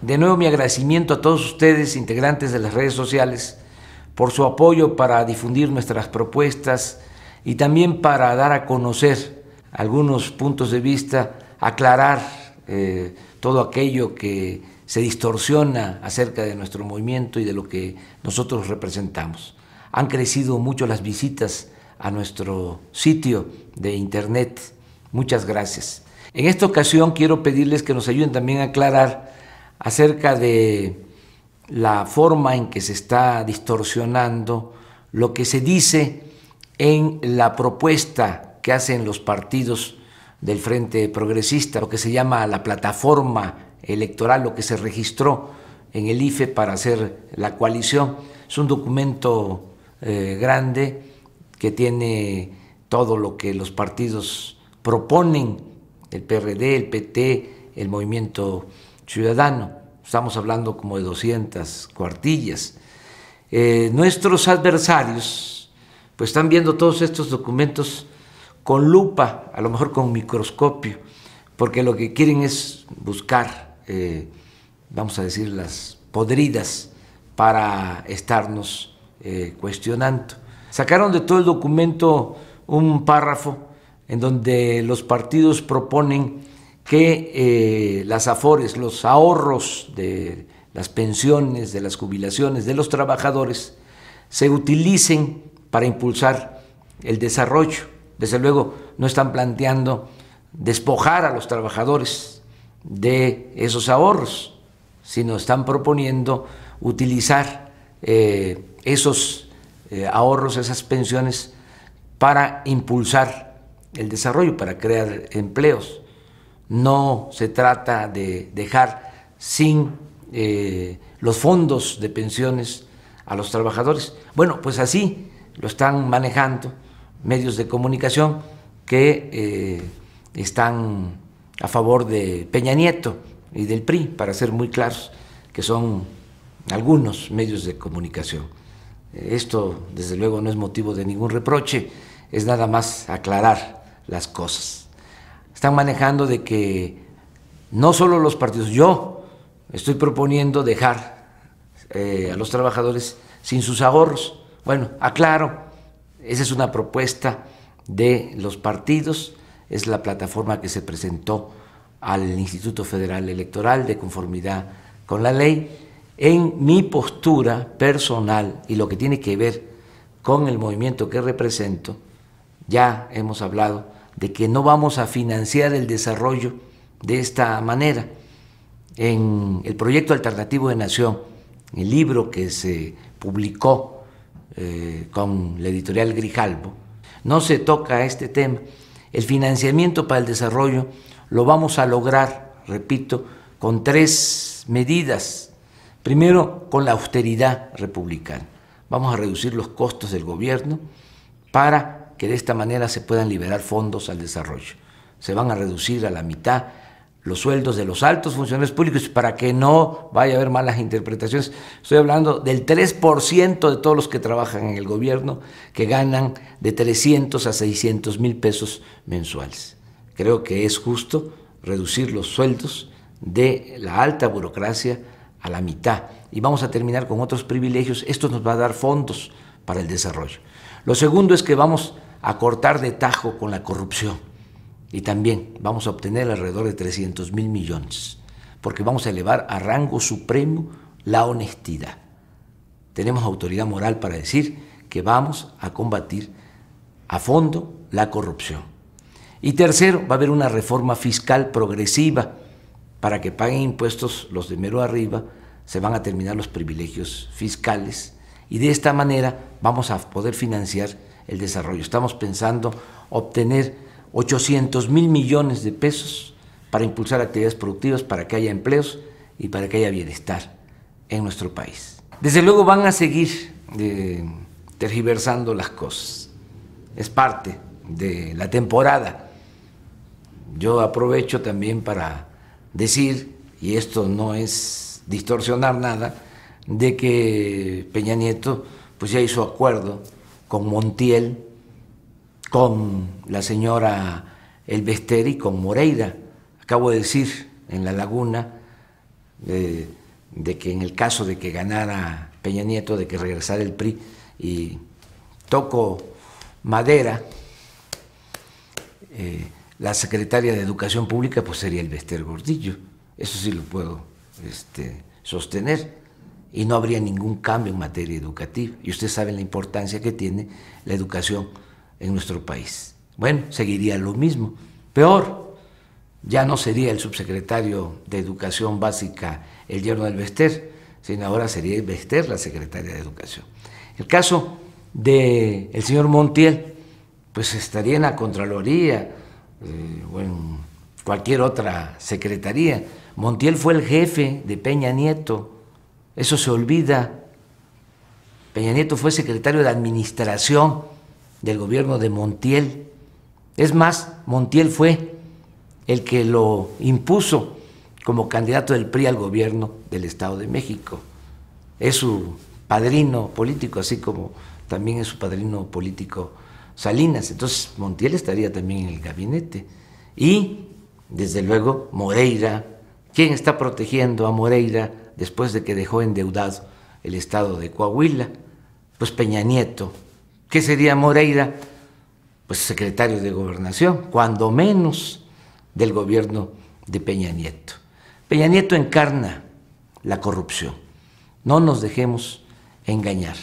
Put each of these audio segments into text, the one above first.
de nuevo mi agradecimiento a todos ustedes, integrantes de las redes sociales, por su apoyo para difundir nuestras propuestas y también para dar a conocer algunos puntos de vista, aclarar todo aquello que se distorsiona acerca de nuestro movimiento y de lo que nosotros representamos. Han crecido mucho las visitas a nuestro sitio de internet. Muchas gracias. En esta ocasión quiero pedirles que nos ayuden también a aclarar acerca de la forma en que se está distorsionando lo que se dice en la propuesta que hacen los partidos del Frente Progresista, lo que se llama la plataforma electoral, lo que se registró en el IFE para hacer la coalición. Es un documento grande que tiene todo lo que los partidos proponen, el PRD, el PT, el Movimiento Ciudadano. Estamos hablando como de 200 cuartillas. Nuestros adversarios pues están viendo todos estos documentos con lupa, a lo mejor con microscopio, porque lo que quieren es buscar, vamos a decir, las podridas para estarnos cuestionando. Sacaron de todo el documento un párrafo en donde los partidos proponen que las afores, los ahorros de las pensiones, de las jubilaciones de los trabajadores se utilicen para impulsar el desarrollo. Desde luego no están planteando despojar a los trabajadores de esos ahorros, sino están proponiendo utilizar esos ahorros, esas pensiones, para impulsar el desarrollo, para crear empleos. No se trata de dejar sin los fondos de pensiones a los trabajadores. Bueno, pues así lo están manejando medios de comunicación que están a favor de Peña Nieto y del PRI, para ser muy claros, que son algunos medios de comunicación. Esto, desde luego, no es motivo de ningún reproche, es nada más aclarar las cosas. Están manejando de que no solo los partidos, yo estoy proponiendo dejar a los trabajadores sin sus ahorros. Bueno, aclaro, esa es una propuesta de los partidos, es la plataforma que se presentó al Instituto Federal Electoral de conformidad con la ley. En mi postura personal y lo que tiene que ver con el movimiento que represento, ya hemos hablado de que no vamos a financiar el desarrollo de esta manera. En el proyecto alternativo de Nación, el libro que se publicó con la editorial Grijalbo, no se toca este tema. El financiamiento para el desarrollo lo vamos a lograr, repito, con 3 medidas. Primero, con la austeridad republicana. Vamos a reducir los costos del gobierno para que de esta manera se puedan liberar fondos al desarrollo. Se van a reducir a la mitad los sueldos de los altos funcionarios públicos para que no vaya a haber malas interpretaciones. Estoy hablando del 3% de todos los que trabajan en el gobierno, que ganan de 300 a 600 mil pesos mensuales. Creo que es justo reducir los sueldos de la alta burocracia a la mitad, y vamos a terminar con otros privilegios. Esto nos va a dar fondos para el desarrollo. Lo segundo es que vamos a cortar de tajo con la corrupción, y también vamos a obtener alrededor de 300 mil millones, porque vamos a elevar a rango supremo la honestidad. Tenemos autoridad moral para decir que vamos a combatir a fondo la corrupción. Y tercero, va a haber una reforma fiscal progresiva para que paguen impuestos los de mero arriba. Se van a terminar los privilegios fiscales y de esta manera vamos a poder financiar el desarrollo. Estamos pensando obtener 800 mil millones de pesos para impulsar actividades productivas, para que haya empleos y para que haya bienestar en nuestro país. Desde luego van a seguir tergiversando las cosas. Es parte de la temporada. Yo aprovecho también para decir, y esto no es distorsionar nada, de que Peña Nieto pues ya hizo acuerdo con Montiel, con la señora Elbester y con Moreira. Acabo de decir en La Laguna de que en el caso de que ganara Peña Nieto, de que regresara el PRI, y toco madera, la secretaria de Educación Pública pues sería Elbester Gordillo. Eso sí lo puedo sostener, y no habría ningún cambio en materia educativa. Y ustedes saben la importancia que tiene la educación en nuestro país. Bueno, seguiría lo mismo. Peor, ya no sería el subsecretario de Educación Básica el yerno de Elbester, sino ahora sería Elbester la secretaria de Educación. El caso del señor Montiel, pues estaría en la Contraloría o en cualquier otra secretaría. Montiel fue el jefe de Peña Nieto, eso se olvida. Peña Nieto fue secretario de Administración del gobierno de Montiel. Es más, Montiel fue el que lo impuso como candidato del PRI al gobierno del Estado de México. Es su padrino político, así como también es su padrino político Salinas. Entonces Montiel estaría también en el gabinete. Y, desde luego, Moreira. ¿Quién está protegiendo a Moreira después de que dejó endeudado el estado de Coahuila? Pues Peña Nieto. ¿Qué sería Moreira? Pues secretario de Gobernación, cuando menos del gobierno de Peña Nieto. Peña Nieto encarna la corrupción. No nos dejemos engañar.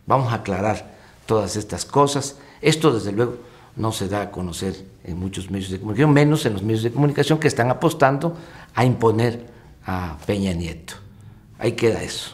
Vamos a aclarar todas estas cosas. Esto, desde luego, no se da a conocer en muchos medios de comunicación, menos en los medios de comunicación que están apostando a imponer a Peña Nieto. Ahí queda eso.